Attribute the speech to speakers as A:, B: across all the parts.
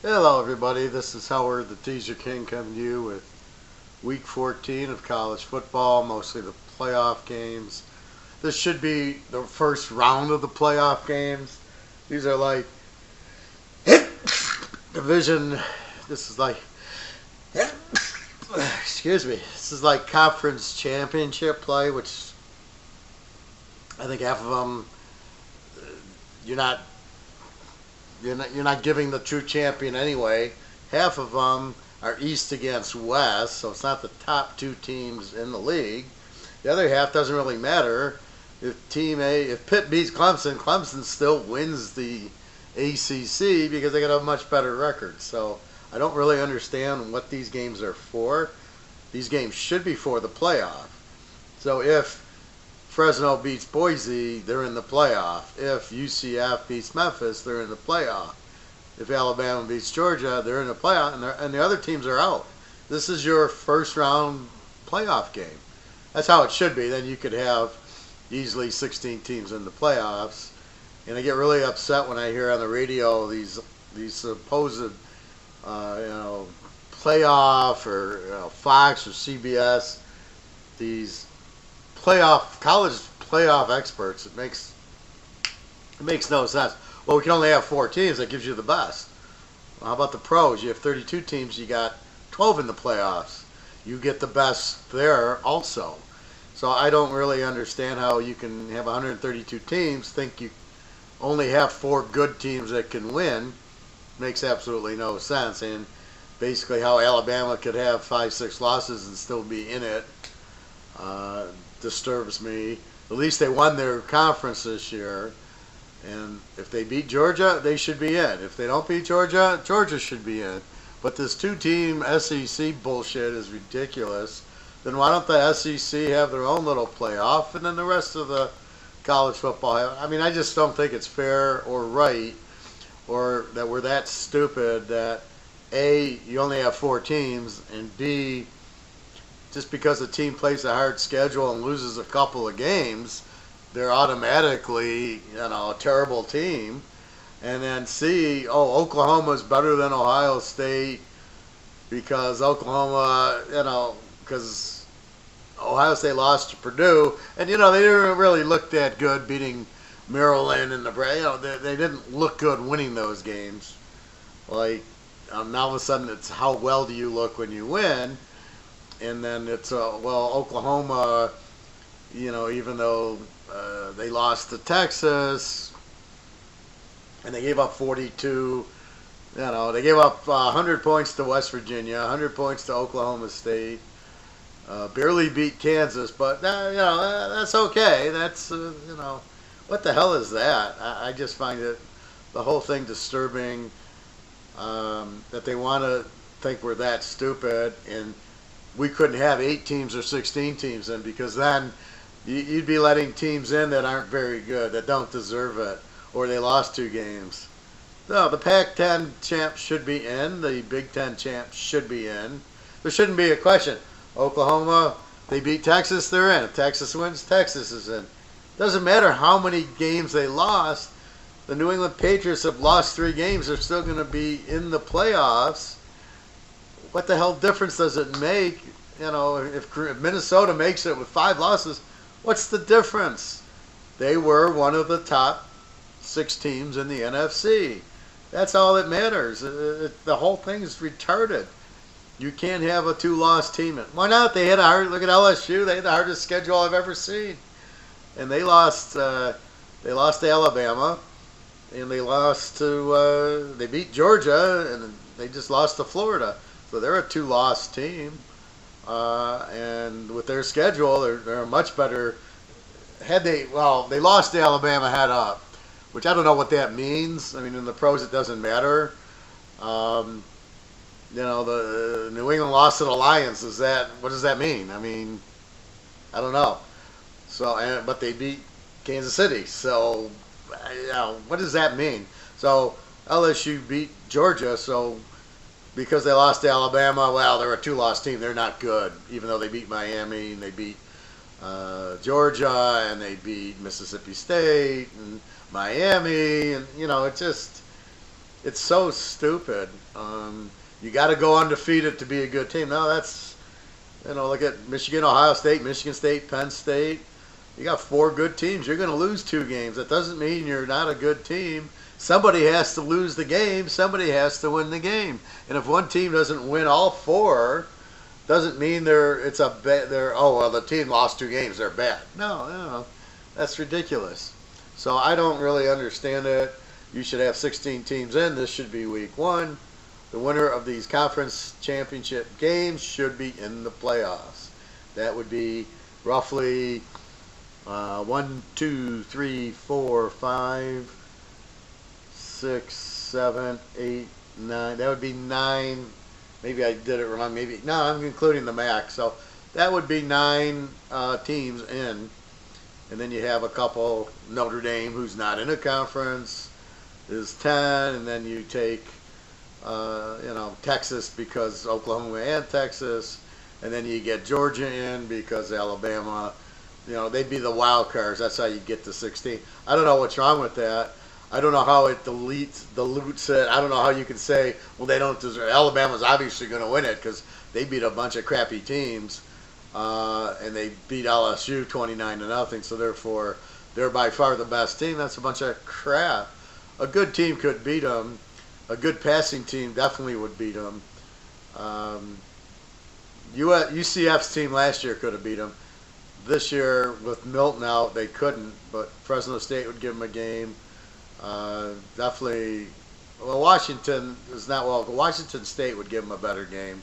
A: Hello everybody, this is Howard the Teaserking coming to you with week 14 of college football, mostly the playoff games. This should be the first round of the playoff games. These are like division, this is like, excuse me, this is like conference championship play, which I think half of them you're not you're not giving the true champion anyway. Half of them are East against West, so it's not the top two teams in the league. The other half doesn't really matter. If Pitt beats Clemson, Clemson still wins the ACC because they got a much better record. So I don't really understand what these games are for. These games should be for the playoff. So if Fresno beats Boise, they're in the playoff. If UCF beats Memphis, they're in the playoff. If Alabama beats Georgia, they're in the playoff, and the other teams are out. This is your first round playoff game. That's how it should be. Then you could have easily 16 teams in the playoffs. And I get really upset when I hear on the radio these supposed playoff or Fox or CBS, these college playoff experts. It makes no sense. Well, we can only have 4 teams. That gives you the best. Well, how about the pros? You have 32 teams. You got 12 in the playoffs. You get the best there also. So I don't really understand how you can have 132 teams, think you only have 4 good teams that can win. Makes absolutely no sense. And basically how Alabama could have 5-6 losses and still be in it disturbs me. At least they won their conference this year. And if they beat Georgia, they should be in. If they don't beat Georgia, Georgia should be in. But this 2-team SEC bullshit is ridiculous. Then why don't the SEC have their own little playoff and then the rest of the college football have? I mean, I just don't think it's fair or right, or that we're that stupid that A, you only have 4 teams, and B, just because a team plays a hard schedule and loses a couple of games, they're automatically, a terrible team. And then C, Oklahoma's better than Ohio State because because Ohio State lost to Purdue, and they didn't really look that good beating Maryland and Nebraska. They didn't look good winning those games. Like now all of a sudden it's how well do you look when you win, and then it's Oklahoma, even though they lost to Texas and they gave up 42. They gave up 100 points to West Virginia, 100 points to Oklahoma State. Barely beat Kansas, but that's okay. That's what the hell is that? I just find the whole thing disturbing. That they want to think we're that stupid, and we couldn't have 8 teams or 16 teams in, because then you'd be letting teams in that aren't very good, that don't deserve it, or they lost 2 games. No, the Pac-10 champs should be in. The Big Ten champs should be in. There shouldn't be a question. Oklahoma, they beat Texas, they're in. If Texas wins, Texas is in. Doesn't matter how many games they lost. The New England Patriots have lost 3 games. They're still going to be in the playoffs. What the hell difference does it make? If Minnesota makes it with 5 losses, what's the difference? They were one of the top 6 teams in the NFC. That's all that matters. The whole thing is retarded. You can't have a 2-loss team. Why not? They had look at LSU. They had the hardest schedule I've ever seen, and they lost. They lost to Alabama, and they beat Georgia, and they just lost to Florida. So they're a 2-loss team, and with their schedule, they're a much better. They lost to Alabama head up, which I don't know what that means. I mean, in the pros, it doesn't matter. The New England lost to the Lions. What does that mean? I mean, I don't know. So, but they beat Kansas City. So, what does that mean? So LSU beat Georgia. So because they lost to Alabama, they're a 2-loss team. They're not good, even though they beat Miami and they beat Georgia and they beat Mississippi State and Miami, and It's so stupid. You got to go undefeated to be a good team. No, that's, look at Michigan, Ohio State, Michigan State, Penn State. You got four good teams. You're going to lose two games. That doesn't mean you're not a good team. Somebody has to lose the game. Somebody has to win the game. And if one team doesn't win all four, doesn't mean the team lost two games. They're bad. No, that's ridiculous. So I don't really understand it. You should have 16 teams in. This should be week one. The winner of these conference championship games should be in the playoffs. That would be roughly 1, 2, 3, 4, 5, 6, 7, 8, 9. That would be 9. Maybe I did it wrong. No, I'm including the MAC. So that would be 9 teams in. And then you have a couple, Notre Dame, who's not in a conference, is 10. And then you take, Texas, because Oklahoma and Texas. And then you get Georgia in because Alabama, they'd be the wild cards. That's how you get to 16. I don't know what's wrong with that. I don't know how it dilutes it. I don't know how you can say, well, they don't deserve. Alabama's obviously going to win it because they beat a bunch of crappy teams, and they beat LSU 29-0. So therefore, they're by far the best team. That's a bunch of crap. A good team could beat them. A good passing team definitely would beat them. UCF's team last year could have beat them. This year, with Milton out, they couldn't, but Fresno State would give them a game. Definitely, Washington is not well. Washington State would give them a better game.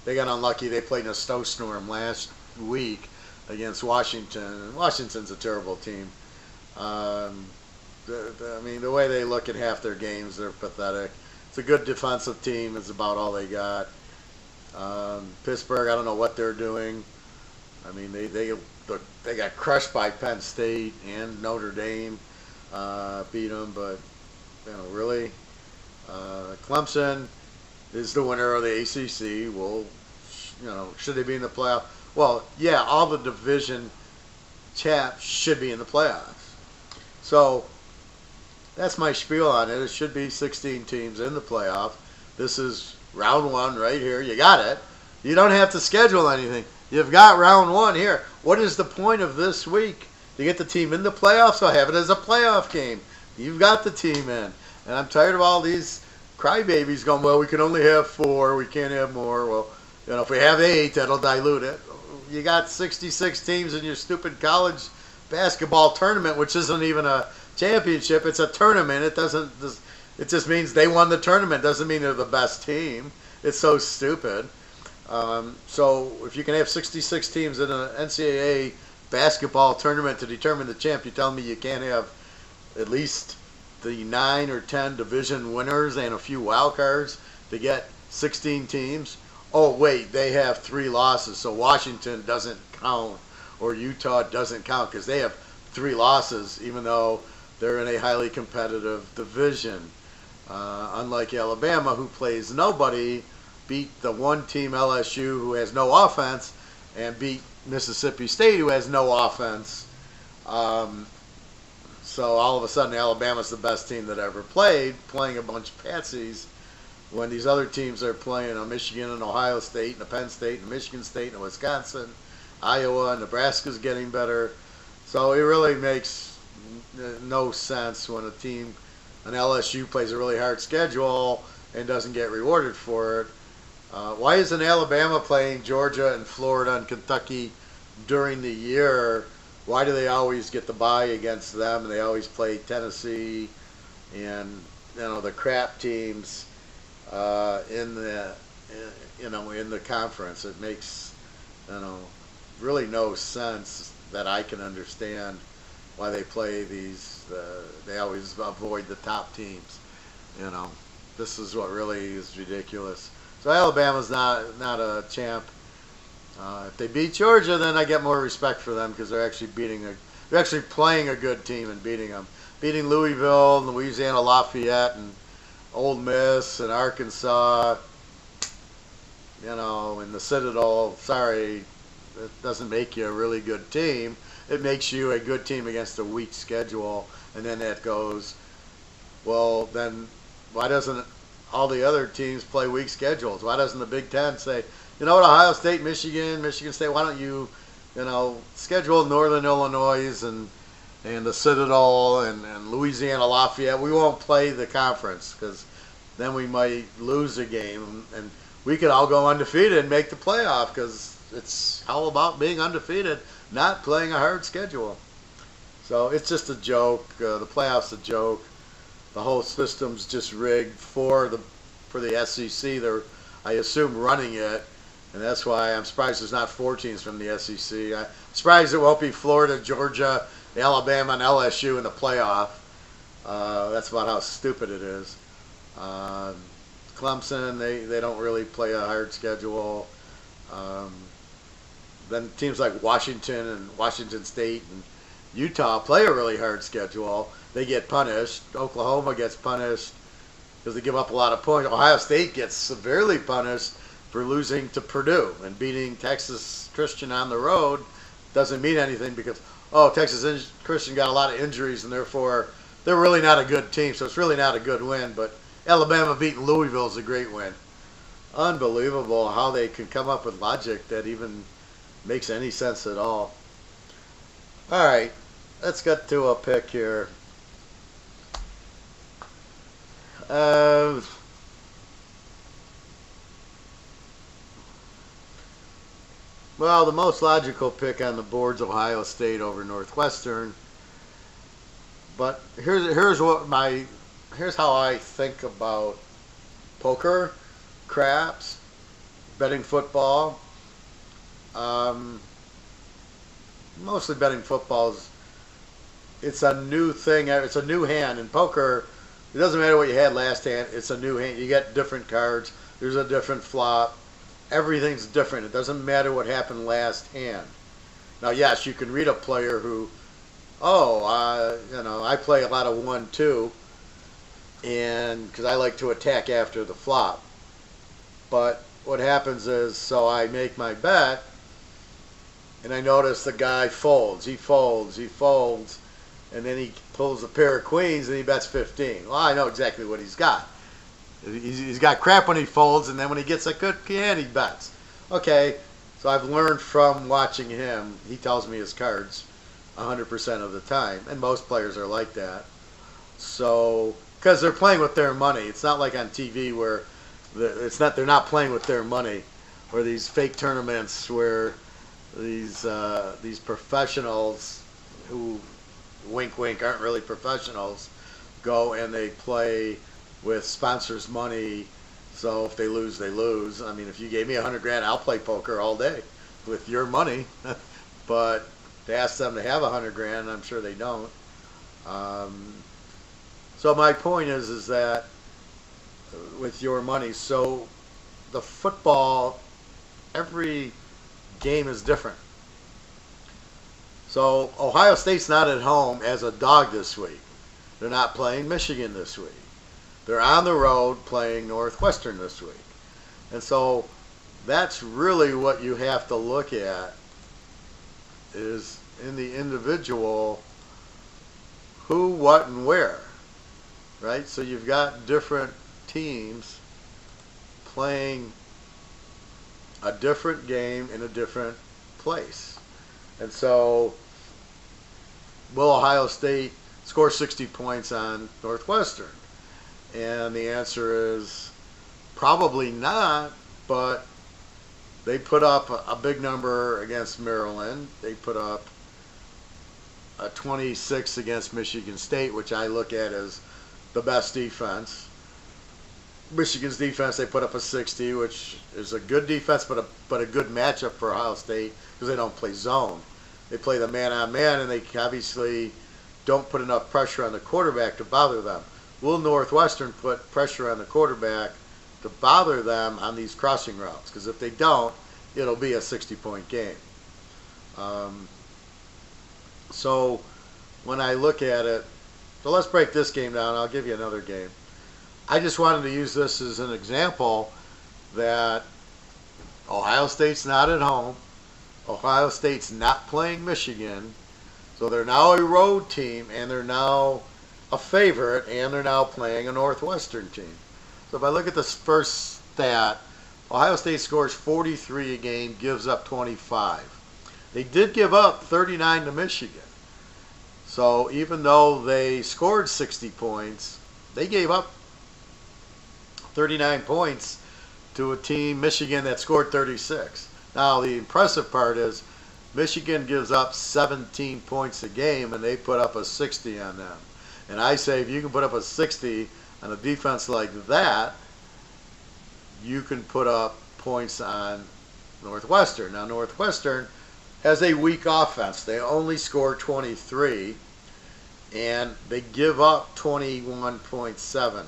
A: They got unlucky. They played in a snowstorm last week against Washington. Washington's a terrible team. The way they look at half their games, they're pathetic. It's a good defensive team. It's about all they got. Pittsburgh, I don't know what they're doing. They got crushed by Penn State and Notre Dame. Beat them, but really, Clemson is the winner of the ACC. Well, should they be in the playoff? Well, yeah, all the division champs should be in the playoffs. So that's my spiel on it. It should be 16 teams in the playoff. This is round one right here. You got it. You don't have to schedule anything. You've got round one here. What is the point of this week? To get the team in the playoffs, so have it as a playoff game. You've got the team in. And I'm tired of all these crybabies going, well, we can only have 4. We can't have more. Well, if we have 8, that'll dilute it. You got 66 teams in your stupid college basketball tournament, which isn't even a championship. It's a tournament. It just means they won the tournament. It doesn't mean they're the best team. It's so stupid. So if you can have 66 teams in an NCAA basketball tournament to determine the champ, you're telling me you can't have at least the 9 or 10 division winners and a few wild cards to get 16 teams? Oh, wait, they have 3 losses, so Washington doesn't count, or Utah doesn't count because they have 3 losses, even though they're in a highly competitive division. Unlike Alabama, who plays nobody, beat the one team LSU who has no offense, and beat Mississippi State, who has no offense. So all of a sudden, Alabama's the best team that ever played, playing a bunch of patsies, when these other teams are playing Michigan and Ohio State and Penn State and Michigan State and Wisconsin, Iowa, and Nebraska's getting better. So it really makes no sense when an LSU plays a really hard schedule and doesn't get rewarded for it. Why isn't Alabama playing Georgia and Florida and Kentucky during the year? Why do they always get the bye against them, and they always play Tennessee and the crap teams in the conference? It makes really no sense that I can understand why they play these. They always avoid the top teams. This is what really is ridiculous. So Alabama's not a champ. If they beat Georgia, then I get more respect for them because they're actually playing a good team and beating them. Beating Louisville, and Louisiana Lafayette, and Ole Miss, and Arkansas, and the Citadel. Sorry, it doesn't make you a really good team. It makes you a good team against a weak schedule, and then that goes Well, then why doesn't all the other teams play weak schedules? Why doesn't the Big Ten say, you know what, Ohio State, Michigan State, why don't you, schedule Northern Illinois and the Citadel and Louisiana Lafayette? We won't play the conference because then we might lose a game, and we could all go undefeated and make the playoff because it's all about being undefeated, not playing a hard schedule. So it's just a joke. The playoffs a joke. The whole system's just rigged for the SEC. They're, I assume, running it, and that's why I'm surprised there's not 4 teams from the SEC. I'm surprised it won't be Florida, Georgia, Alabama, and LSU in the playoff. That's about how stupid it is. Clemson, they don't really play a hard schedule. Then teams like Washington and Washington State and Utah play a really hard schedule. They get punished. Oklahoma gets punished because they give up a lot of points. Ohio State gets severely punished for losing to Purdue, and beating Texas Christian on the road doesn't mean anything because, Texas Christian got a lot of injuries and therefore they're really not a good team, so it's really not a good win. But Alabama beating Louisville is a great win. Unbelievable how they can come up with logic that even makes any sense at all. All right, let's get to a pick here. Well, the most logical pick on the board's Ohio State over Northwestern. But here's how I think about poker, craps, betting football. Mostly betting football it's a new thing. It's a new hand in poker. It doesn't matter what you had last hand. It's a new hand. You get different cards. There's a different flop. Everything's different. It doesn't matter what happened last hand. Now, yes, you can read a player who, I play a lot of 1-2, and because I like to attack after the flop. But what happens is, so I make my bet, and I notice the guy folds. He folds, and then he pulls a pair of queens and he bets 15. Well, I know exactly what he's got. He's got crap when he folds, and then when he gets a good hand, he bets. Okay, so I've learned from watching him. He tells me his cards 100% of the time, and most players are like that. So, because they're playing with their money. It's not like on TV where they're not playing with their money, or these fake tournaments where these professionals who, wink wink, aren't really professionals, go and they play with sponsors' money. So if they lose, they lose. I mean, if you gave me $100,000, I'll play poker all day with your money. But to ask them to have $100,000, I'm sure they don't. So my point is that with your money, so the football, every game is different. So Ohio State's not at home as a dog this week. They're not playing Michigan this week. They're on the road playing Northwestern this week. And so that's really what you have to look at, is in the individual who, what, and where. Right? So you've got different teams playing a different game in a different place. And so will Ohio State score 60 points on Northwestern? And the answer is probably not, but they put up a big number against Maryland. They put up a 26 against Michigan State, which I look at as the best defense. Michigan's defense, they put up a 60, which is a good defense, but a good matchup for Ohio State because they don't play zone. They play the man-on-man, and they obviously don't put enough pressure on the quarterback to bother them. Will Northwestern put pressure on the quarterback to bother them on these crossing routes? Because if they don't, it'll be a 60-point game. So when I look at it, so let's break this game down. I'll give you another game. I just wanted to use this as an example that Ohio State's not at home. Ohio State's not playing Michigan. So they're now a road team, and they're now a favorite, and they're now playing a Northwestern team. So if I look at the first stat, Ohio State scores 43 a game, gives up 25. They did give up 39 to Michigan. So even though they scored 60 points, they gave up 39 points to a team, Michigan, that scored 36. Now the impressive part is Michigan gives up 17 points a game, and they put up a 60 on them. And I say if you can put up a 60 on a defense like that, you can put up points on Northwestern. Now Northwestern has a weak offense. They only score 23, and they give up 21.7.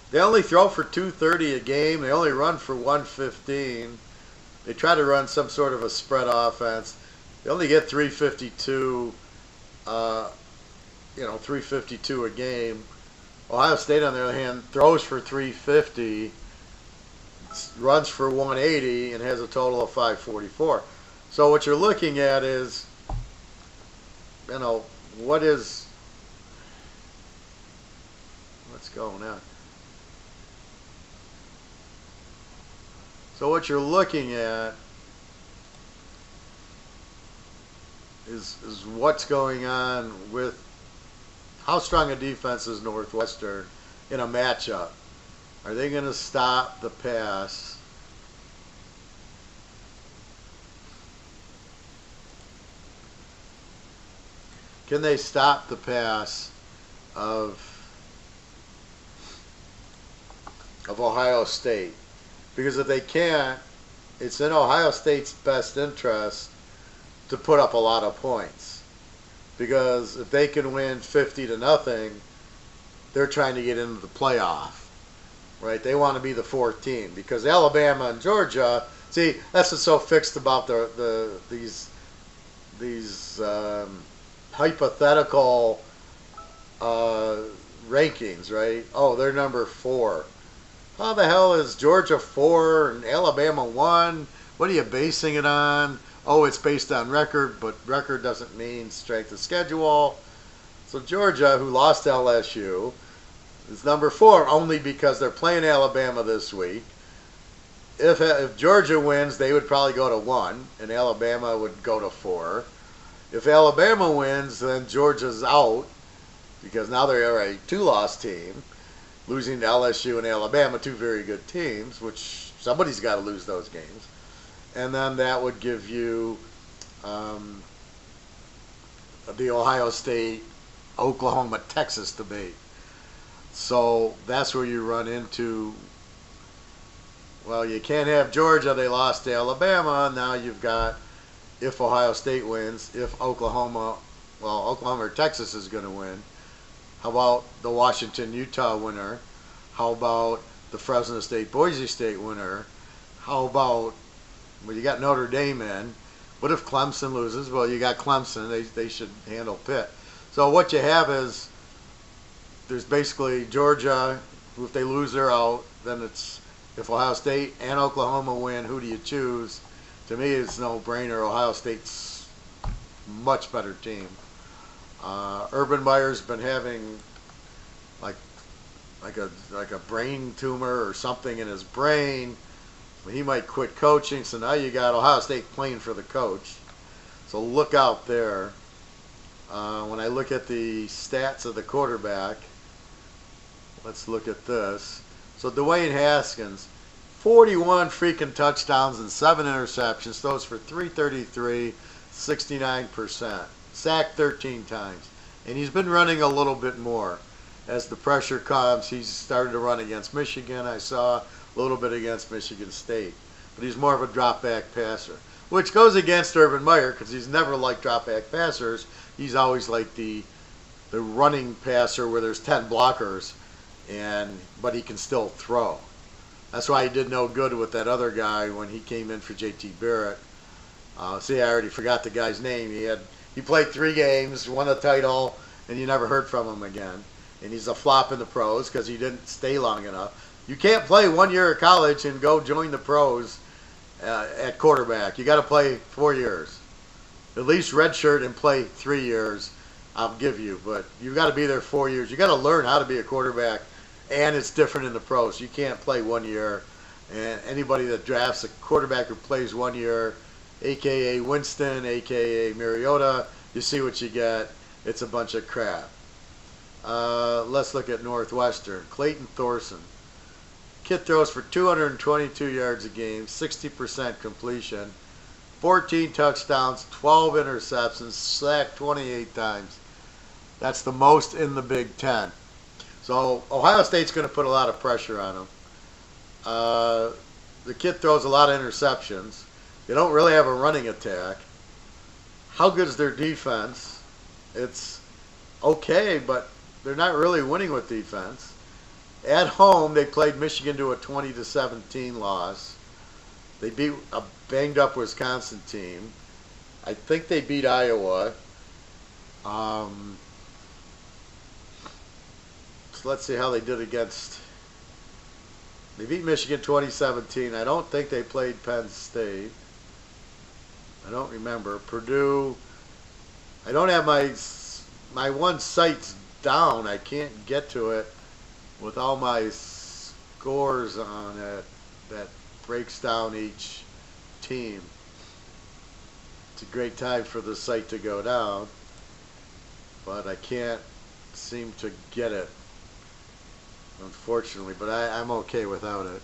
A: They only throw for 230 a game. They only run for 115. They try to run some sort of a spread offense. They only get 352, 352 a game. Ohio State, on the other hand, throws for 350, runs for 180, and has a total of 544. So what you're looking at is, what's going on? So what you're looking at is what's going on with how strong a defense is Northwestern in a matchup. Are they going to stop the pass? Can they stop the pass of Ohio State? Because if they can't, it's in Ohio State's best interest to put up a lot of points. Because if they can win 50-0, they're trying to get into the playoff, right? They want to be the fourth team. Because Alabama and Georgia, see, that's what's so fixed about these hypothetical rankings, right? Oh, they're number 4. How the hell is Georgia 4 and Alabama 1? What are you basing it on? Oh, it's based on record, but record doesn't mean strength of schedule. So Georgia, who lost to LSU, is number 4 only because they're playing Alabama this week. If Georgia wins, they would probably go to 1, and Alabama would go to 4. If Alabama wins, then Georgia's out because now they're a 2-loss team, losing to LSU and Alabama, 2 very good teams, which somebody's got to lose those games. And then that would give you the Ohio State, Oklahoma, Texas debate. So that's where you run into, well, you can't have Georgia. They lost to Alabama. Now you've got, if Ohio State wins, if Oklahoma or Texas is going to win. How about the Washington-Utah winner? How about the Fresno State-Boise State winner? How about, well, you got Notre Dame in. What if Clemson loses? Well, you got Clemson. They should handle Pitt. So what you have is there's basically Georgia, who if they lose, they're out. Then it's if Ohio State and Oklahoma win, who do you choose? To me, it's no brainer. Ohio State's much better team. Urban Meyer's been having like a brain tumor or something in his brain. He might quit coaching. So now you got Ohio State playing for the coach. So look out there. When I look at the stats of the quarterback, let's look at this. So Dwayne Haskins, 41 freaking touchdowns and 7 interceptions. Throws for 333, 69%. Sacked 13 times. And he's been running a little bit more. As the pressure comes, he's started to run against Michigan. I saw a little bit against Michigan State. But he's more of a drop-back passer, which goes against Urban Meyer because he's never liked drop-back passers. He's always like the running passer where there's 10 blockers, but he can still throw. That's why he did no good with that other guy when he came in for J.T. Barrett. See, I already forgot the guy's name. He played 3 games, won a title, and you never heard from him again. And he's a flop in the pros because he didn't stay long enough. You can't play 1 year of college and go join the pros at quarterback. You got to play 4 years. At least redshirt and play 3 years. I'll give you, but you've got to be there 4 years. You got to learn how to be a quarterback, and it's different in the pros. You can't play 1 year, and anybody that drafts a quarterback who plays 1 year, aka Winston, aka Mariota, you see what you get. It's a bunch of crap. Let's look at Northwestern. Clayton Thorson. Kid throws for 222 yards a game, 60% completion, 14 touchdowns, 12 interceptions, sacked 28 times. That's the most in the Big Ten. So Ohio State's going to put a lot of pressure on him. The kid throws a lot of interceptions. They don't really have a running attack. How good is their defense? It's okay, but they're not really winning with defense. At home, they played Michigan to a 20-17 loss. They beat a banged-up Wisconsin team. I think they beat Iowa. So let's see how they did against. They beat Michigan 2017. I don't think they played Penn State. I don't remember. Purdue. I don't have my one site's down. I can't get to it with all my scores on it that breaks down each team. It's a great time for the site to go down, but I can't seem to get it, unfortunately, but I'm okay without it.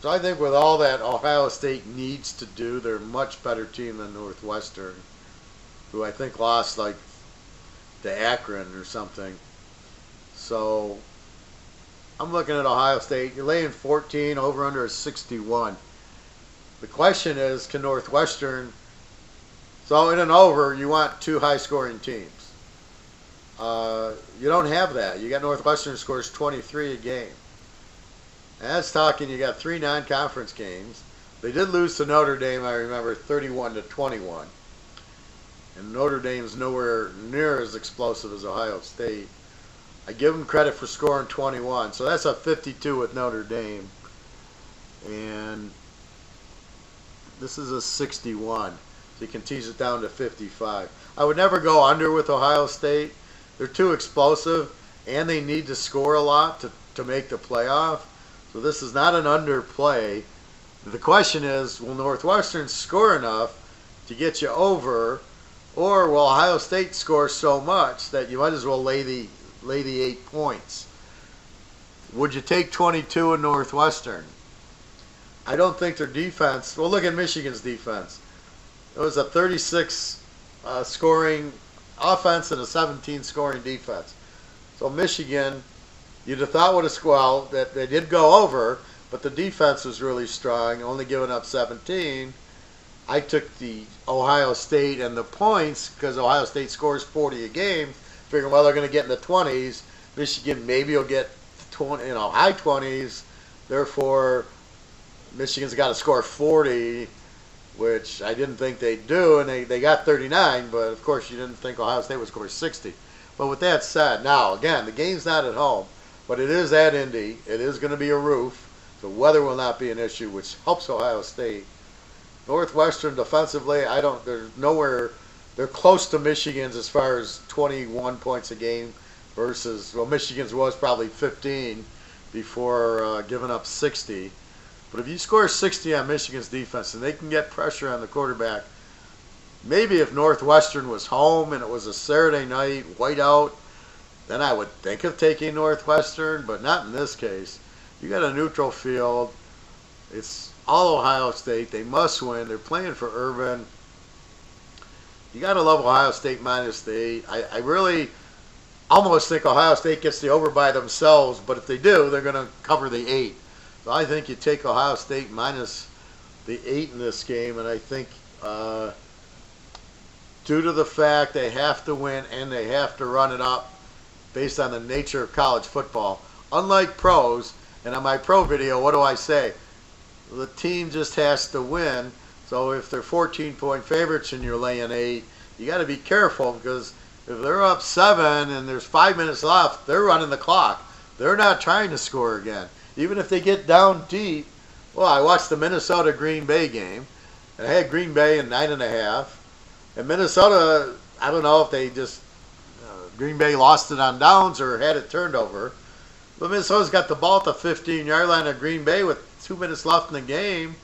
A: So I think with all that Ohio State needs to do, they're a much better team than Northwestern, who I think lost like to Akron or something. So I'm looking at Ohio State. You're laying 14, over under a 61. The question is, can Northwestern, so in an over, you want two high-scoring teams. You don't have that. You got Northwestern scores 23 a game. That's talking, you got 3 non-conference games. They did lose to Notre Dame, I remember, 31-21. And Notre Dame's nowhere near as explosive as Ohio State. I give them credit for scoring 21. So that's a 52 with Notre Dame. And this is a 61. So you can tease it down to 55. I would never go under with Ohio State. They're too explosive, and they need to score a lot to make the playoff. So this is not an underplay. The question is, will Northwestern score enough to get you over, or will Ohio State score so much that you might as well lay the 8 points? Would you take 22 in Northwestern? I don't think their defense. Well, look at Michigan's defense. It was a 36 scoring offense and a 17 scoring defense. So Michigan, you'd have thought would have squalled that they did go over, but the defense was really strong, only giving up 17. I took the Ohio State and the points because Ohio State scores 40 a game, figuring, well, they're going to get in the 20s. Michigan maybe will get 20, high 20s. Therefore, Michigan's got to score 40, which I didn't think they'd do, and they got 39, but of course you didn't think Ohio State would score 60. But with that said, now, again, the game's not at home, but it is at Indy. It is going to be a roof. The weather will not be an issue, which helps Ohio State. Northwestern defensively, there's nowhere, they're close to Michigan's as far as 21 points a game versus, well, Michigan's was probably 15 before giving up 60. But if you score 60 on Michigan's defense and they can get pressure on the quarterback, maybe if Northwestern was home and it was a Saturday night whiteout, then I would think of taking Northwestern, but not in this case. You got a neutral field. It's all Ohio State. They must win. They're playing for Urban. You got to love Ohio State minus the 8. I really almost think Ohio State gets the over by themselves, but if they do, they're going to cover the 8. So I think you take Ohio State minus the 8 in this game, and I think due to the fact they have to win and they have to run it up based on the nature of college football, unlike pros, and on my pro video, what do I say? The team just has to win. So if they're 14-point favorites and you're laying 8, you got to be careful because if they're up 7 and there's 5 minutes left, they're running the clock. They're not trying to score again. Even if they get down deep, well, I watched the Minnesota-Green Bay game, and I had Green Bay in 9.5. And Minnesota, I don't know if they just Green Bay lost it on downs or had it turned over. But Minnesota's got the ball at the 15-yard line of Green Bay with 2 minutes left in the game.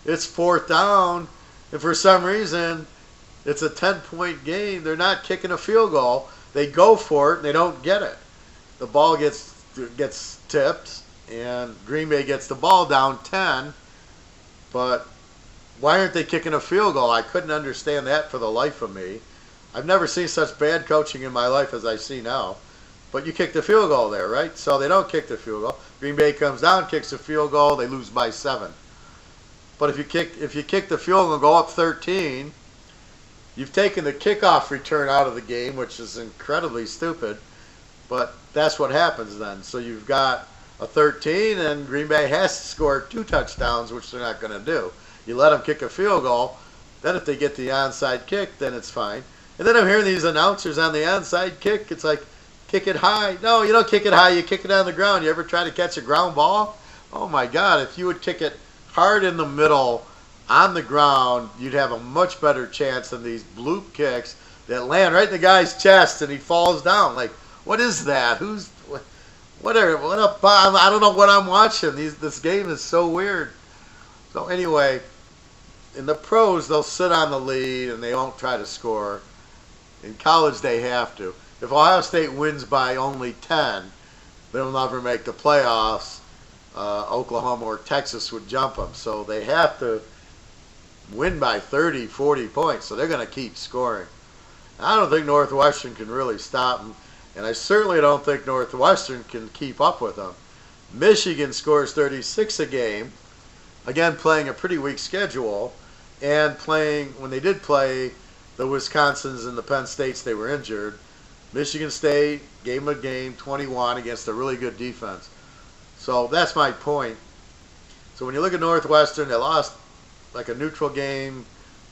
A: It's fourth down, and for some reason, it's a 10-point game. They're not kicking a field goal. They go for it, and they don't get it. The ball gets tipped, and Green Bay gets the ball down 10. But why aren't they kicking a field goal? I couldn't understand that for the life of me. I've never seen such bad coaching in my life as I see now. But you kick the field goal there, right? So they don't kick the field goal. Green Bay comes down, kicks the field goal, they lose by 7. But if you kick the field goal and go up 13, you've taken the kickoff return out of the game, which is incredibly stupid. But that's what happens then. So you've got a 13, and Green Bay has to score 2 touchdowns, which they're not going to do. You let them kick a field goal. Then if they get the onside kick, then it's fine. And then I'm hearing these announcers on the onside kick. It's like, kick it high. No, you don't kick it high. You kick it on the ground. You ever try to catch a ground ball? Oh, my God. If you would kick it hard in the middle on the ground, you'd have a much better chance than these bloop kicks that land right in the guy's chest and he falls down. Like, what is that? What up? I don't know what I'm watching. This game is so weird. So anyway, in the pros, they'll sit on the lead and they won't try to score. In college, they have to. If Ohio State wins by only 10, they'll never make the playoffs. Oklahoma or Texas would jump them. So they have to win by 30, 40 points. So they're going to keep scoring. I don't think Northwestern can really stop them. And I certainly don't think Northwestern can keep up with them. Michigan scores 36 a game. Again, playing a pretty weak schedule. And when they did play the Wisconsins and the Penn States, they were injured. Michigan State gave them a game, 21, against a really good defense. So that's my point. So when you look at Northwestern, they lost like a neutral game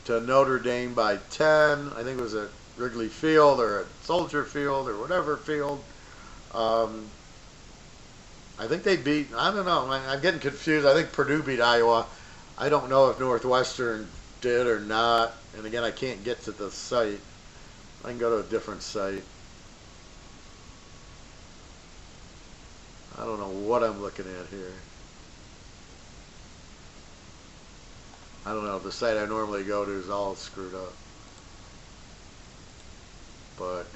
A: to Notre Dame by 10. I think it was at Wrigley Field or at Soldier Field or whatever field. I think they beat, I don't know, I'm getting confused. I think Purdue beat Iowa. I don't know if Northwestern did or not. And again, I can't get to the site. I can go to a different site. I don't know what I'm looking at here. I don't know. The site I normally go to is all screwed up. But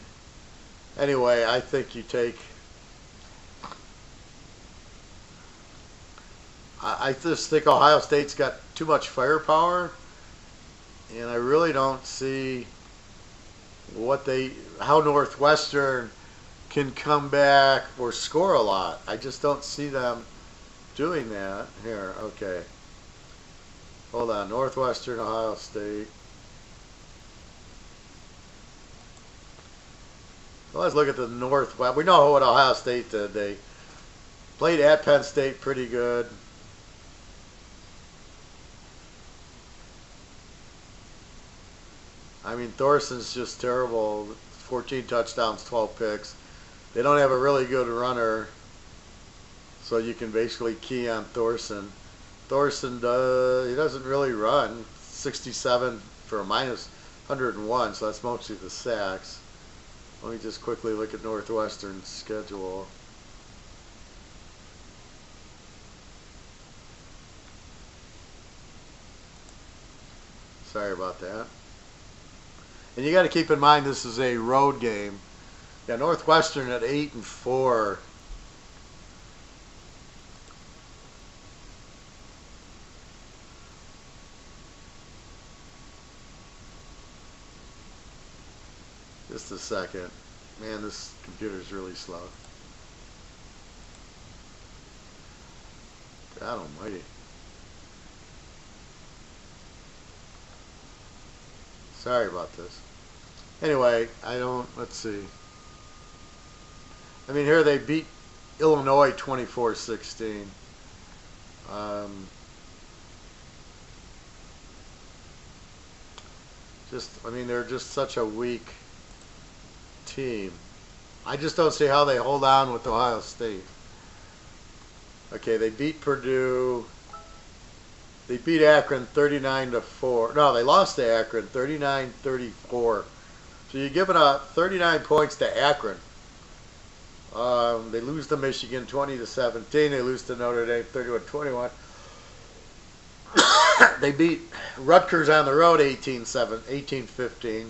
A: anyway, I think you take... I just think Ohio State's got too much firepower. And I really don't see how Northwestern can come back or score a lot. I just don't see them doing that. Here, okay. Hold on. Northwestern, Ohio State. Well, let's look at the Northwest. We know what Ohio State did. They played at Penn State pretty good. I mean, Thorson's just terrible. 14 touchdowns, 12 picks. They don't have a really good runner, so you can basically key on Thorson. Thorson, he doesn't really run. 67 for a minus 101, so that's mostly the sacks. Let me just quickly look at Northwestern's schedule. Sorry about that. And you got to keep in mind this is a road game. Yeah, Northwestern at 8-4. Just a second. Man, this computer's really slow. God almighty. Sorry about this. Anyway, let's see. I mean, here they beat Illinois 24-16. I mean, they're just such a weak team. I just don't see how they hold on with Ohio State. Okay, they beat Purdue. They beat Akron 39-4. No, they lost to Akron 39-34. So you're giving up 39 points to Akron. They lose to Michigan 20-17. They lose to Notre Dame 31-21. They beat Rutgers on the road 18-15.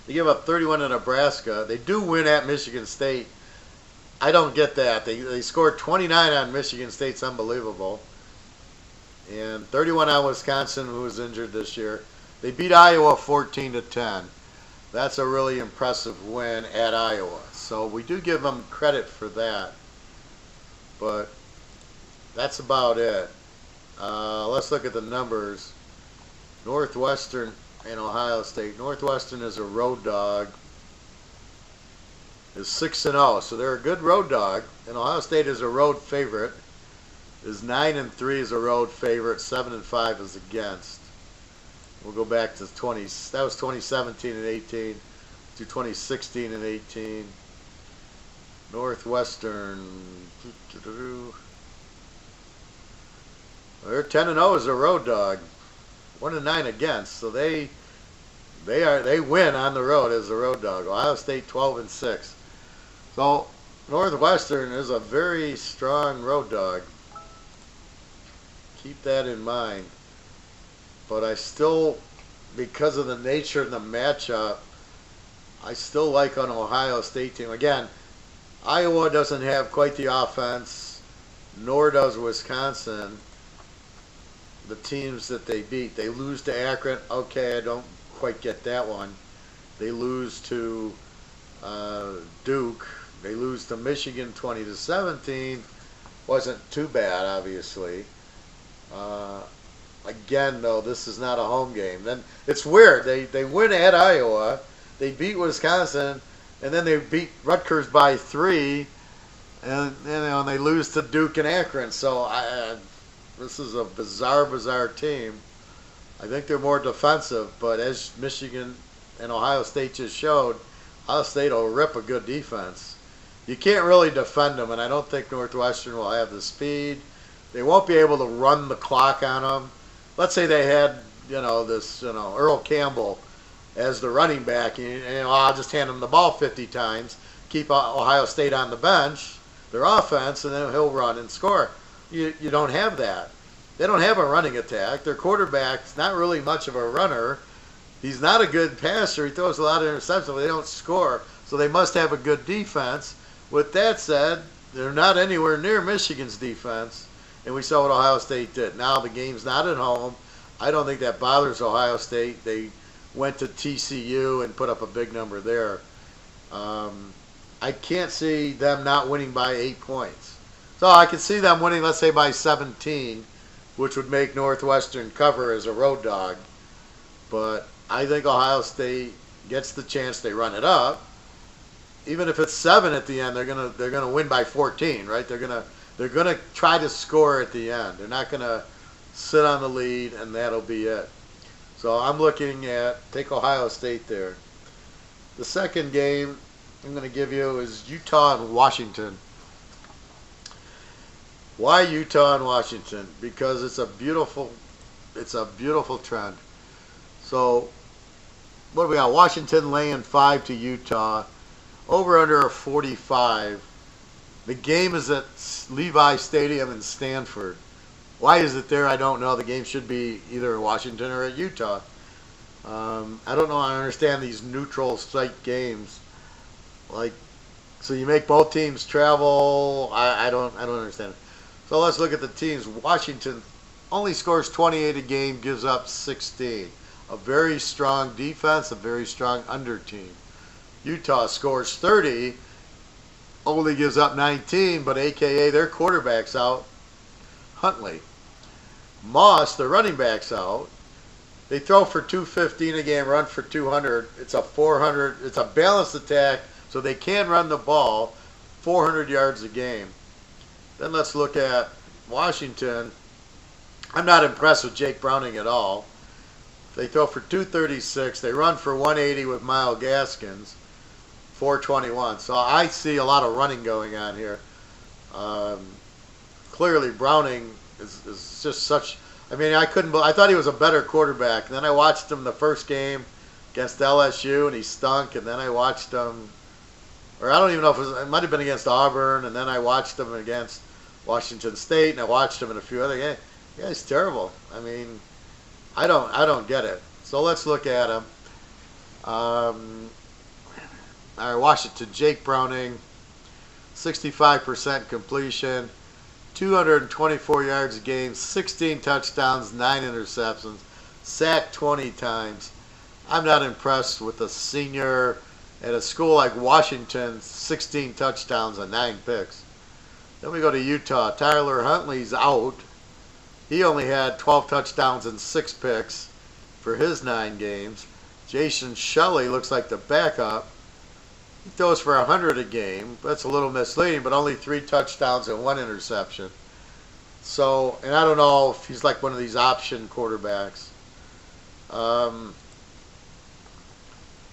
A: They give up 31 to Nebraska. They do win at Michigan State. I don't get that. They scored 29 on Michigan State. It's unbelievable. And 31 on Wisconsin, who was injured this year. They beat Iowa 14-10. That's a really impressive win at Iowa. So we do give them credit for that. But that's about it. Let's look at the numbers. Northwestern and Ohio State. Northwestern is a road dog. Is 6-0, so they're a good road dog. And Ohio State is a road favorite. Is 9-3 is a road favorite. 7-5 is against. We'll go back to 20. That was 2017 and 18 to 2016 and 18. Northwestern. They're 10-0 as a road dog. 1-9 against. So they win on the road as a road dog. Ohio State 12-6. So Northwestern is a very strong road dog. Keep that in mind. But I still, because of the nature of the matchup, I still like an Ohio State team. Again, Iowa doesn't have quite the offense, nor does Wisconsin. The teams that they beat. They lose to Akron. Okay, I don't quite get that one. They lose to Duke. They lose to Michigan 20-17. Wasn't too bad, obviously. Again, though, this is not a home game. Then it's weird. They win at Iowa. They beat Wisconsin, and then they beat Rutgers by 3, and they lose to Duke and Akron. So this is a bizarre team. I think they're more defensive, but as Michigan and Ohio State just showed, Ohio State will rip a good defense. You can't really defend them, and I don't think Northwestern will have the speed. They won't be able to run the clock on them. Let's say they had, Earl Campbell as the running back, and I'll just hand him the ball 50 times, keep Ohio State on the bench, their offense, and then he'll run and score. You don't have that. They don't have a running attack. Their quarterback's not really much of a runner. He's not a good passer. He throws a lot of interceptions, but they don't score. So they must have a good defense. With that said, they're not anywhere near Michigan's defense, and we saw what Ohio State did. Now the game's not at home. I don't think that bothers Ohio State. They went to TCU and put up a big number there. I can't see them not winning by 8 points. So I can see them winning, let's say, by 17, which would make Northwestern cover as a road dog. But I think Ohio State gets the chance. They run it up. Even if it's 7 at the end, they're gonna win by 14, right? They're gonna try to score at the end. They're not gonna sit on the lead, and that'll be it. So I'm looking at take Ohio State there. The second game I'm going to give you is Utah and Washington. Why Utah and Washington? Because it's a beautiful trend. So what do we got? Washington laying 5 to Utah. Over under a 45. The game is at Levi Stadium in Stanford. Why is it there? I don't know. The game should be either in Washington or at Utah. I don't know. I understand these neutral site games. So you make both teams travel. I don't understand it. So let's look at the teams. Washington only scores 28 a game, gives up 16. A very strong defense, a very strong under team. Utah scores 30, only gives up 19, but AKA their quarterback's out. Huntley. Moss, the running back's out. They throw for 215 a game, run for 200. It's a 400. It's a balanced attack, so they can run the ball 400 yards a game. Then let's look at Washington. I'm not impressed with Jake Browning at all. They throw for 236. They run for 180 with Myles Gaskins, 421. So I see a lot of running going on here. Clearly, Browning is just such I mean, I thought he was a better quarterback. And then I watched him the first game against LSU, and he stunk. And then I watched him, or I don't even know if it might have been against Auburn. And then I watched him against Washington State, and I watched him in a few other games. Yeah, he's terrible. I mean, I don't get it. So let's look at him. All right, Washington, Jake Browning, 65% completion, 224 yards a game, 16 touchdowns, 9 interceptions, sacked 20 times. I'm not impressed with a senior at a school like Washington, 16 touchdowns and 9 picks. Then we go to Utah. Tyler Huntley's out. He only had 12 touchdowns and 6 picks for his 9 games. Jason Shelley looks like the backup. He throws for 100 a game. That's a little misleading, but only 3 touchdowns and 1 interception. So, and I don't know if he's like one of these option quarterbacks. If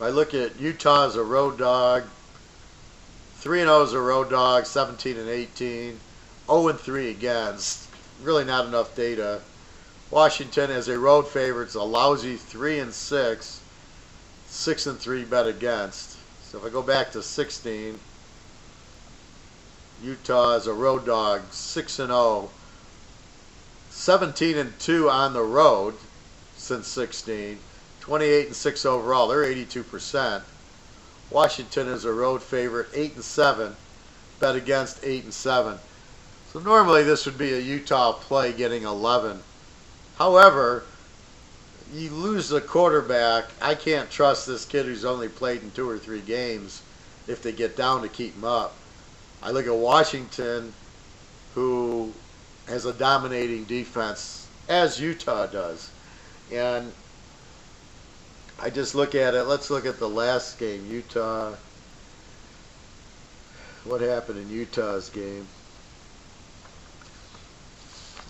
A: I look at Utah as a road dog, 3-0 as a road dog, 17 and 18, 0 and 3 against. Really not enough data. Washington as a road favorite is a lousy 3 and 6, 6 and 3 bet against. So if I go back to 16, Utah as a road dog, 6 and 0, 17 and 2 on the road since 16, 28 and 6 overall. They're 82%. Washington is a road favorite, 8 and 7, bet against 8 and 7. So normally this would be a Utah play getting 11. However, you lose the quarterback. I can't trust this kid who's only played in 2 or 3 games if they get down to keep him up. I look at Washington, who has a dominating defense, as Utah does. And I just look at it. Let's look at the last game, Utah. What happened in Utah's game?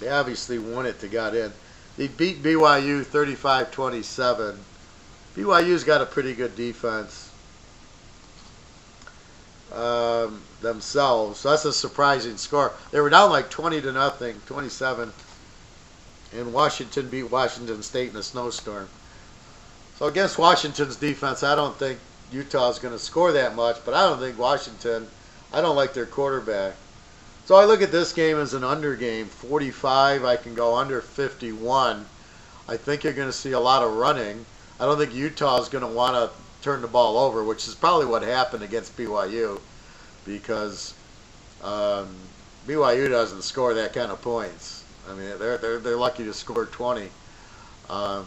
A: They obviously won it to get in. They beat BYU 35-27. BYU's got a pretty good defense themselves. So that's a surprising score. They were down like 20-0, 27. And Washington beat Washington State in a snowstorm. So against Washington's defense, I don't think Utah's going to score that much. But I don't think Washington, I don't like their quarterback. So I look at this game as an under game. 45, I can go under 51. I think you're going to see a lot of running. I don't think Utah is going to want to turn the ball over, which is probably what happened against BYU, because BYU doesn't score that kind of points. I mean, they're lucky to score 20. So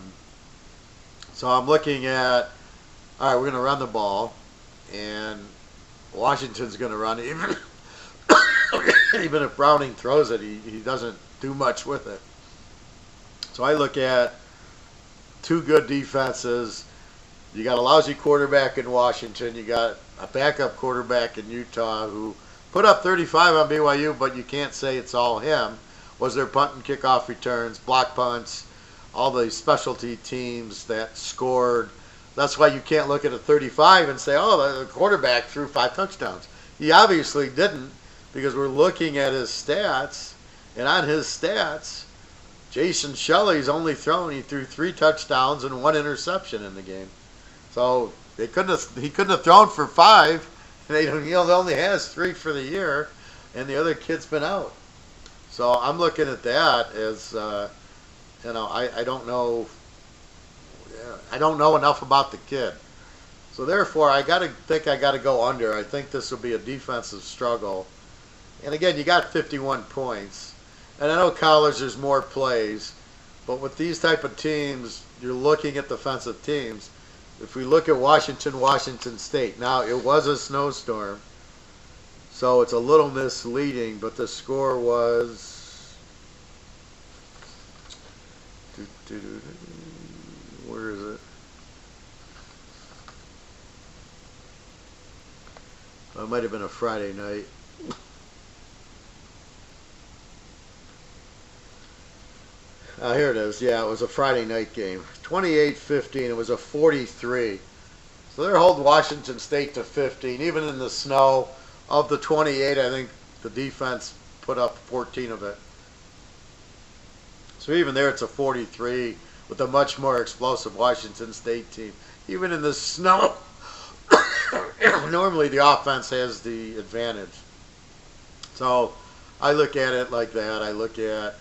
A: I'm looking at, all right, we're going to run the ball, and Washington's going to run it. Even if Browning throws it, he doesn't do much with it. So I look at 2 good defenses. You got a lousy quarterback in Washington. You got a backup quarterback in Utah who put up 35 on BYU, but you can't say it's all him. Was there punt and kickoff returns, block punts, all the specialty teams that scored. That's why you can't look at a 35 and say, oh, the quarterback threw 5 touchdowns. He obviously didn't, because we're looking at his stats, and on his stats, Jason Shelley's only he threw 3 touchdowns and 1 interception in the game. So he couldn't have thrown for 5, and he only has 3 for the year, and the other kid's been out. So I'm looking at that as, I don't know enough about the kid. So therefore, I got to go under. I think this will be a defensive struggle. And again, you got 51 points. And I know college there's more plays, but with these type of teams, you're looking at defensive teams. If we look at Washington State, now it was a snowstorm, so it's a little misleading, but the score was, where is it? It might have been a Friday night. Here it is. Yeah, it was a Friday night game. 28-15. It was a 43. So they're holding Washington State to 15. Even in the snow, of the 28, I think the defense put up 14 of it. So even there, it's a 43 with a much more explosive Washington State team. Even in the snow, normally the offense has the advantage. So I look at it like that. I look at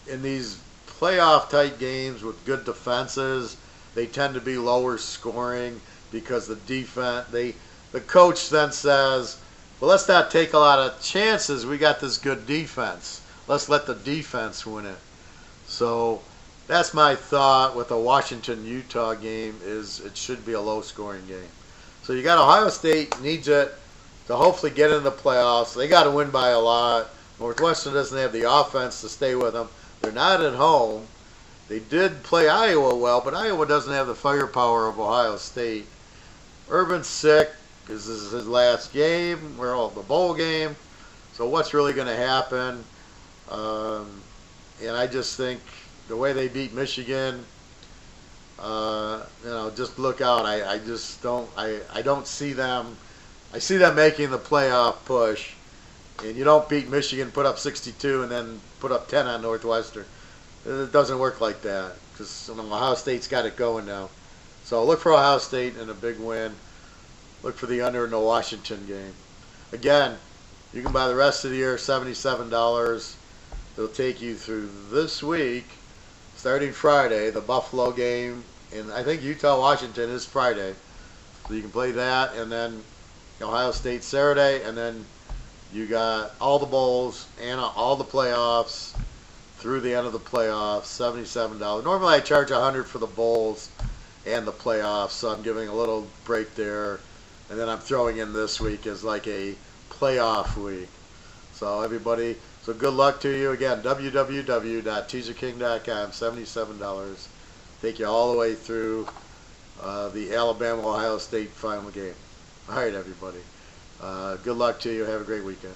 A: in these playoff type games with good defenses, they tend to be lower scoring because the coach then says, well, let's not take a lot of chances. We got this good defense. Let's let the defense win it. So that's my thought with the Washington-Utah game is it should be a low-scoring game. So you got Ohio State needs it to hopefully get in the playoffs. They got to win by a lot. Northwestern doesn't have the offense to stay with them. They're not at home. They did play Iowa well, but Iowa doesn't have the firepower of Ohio State. Urban's sick. This is his last game. We're all the bowl game. So what's really going to happen? And I just think the way they beat Michigan, just look out. I just don't. I don't see them. I see them making the playoff push. And you don't beat Michigan, put up 62, and then put up 10 on Northwestern. It doesn't work like that because Ohio State's got it going now. So look for Ohio State in a big win. Look for the under in the Washington game. Again, you can buy the rest of the year, $77. It'll take you through this week, starting Friday, the Buffalo game. And I think Utah-Washington is Friday. So you can play that, and then Ohio State Saturday, and then you got all the bowls and all the playoffs through the end of the playoffs, $77. Normally I charge $100 for the bowls and the playoffs, so I'm giving a little break there. And then I'm throwing in this week as like a playoff week. So everybody, so good luck to you. Again, www.teaserking.com, $77. Take you all the way through the Alabama-Ohio State final game. All right, everybody. Good luck to you. Have a great weekend.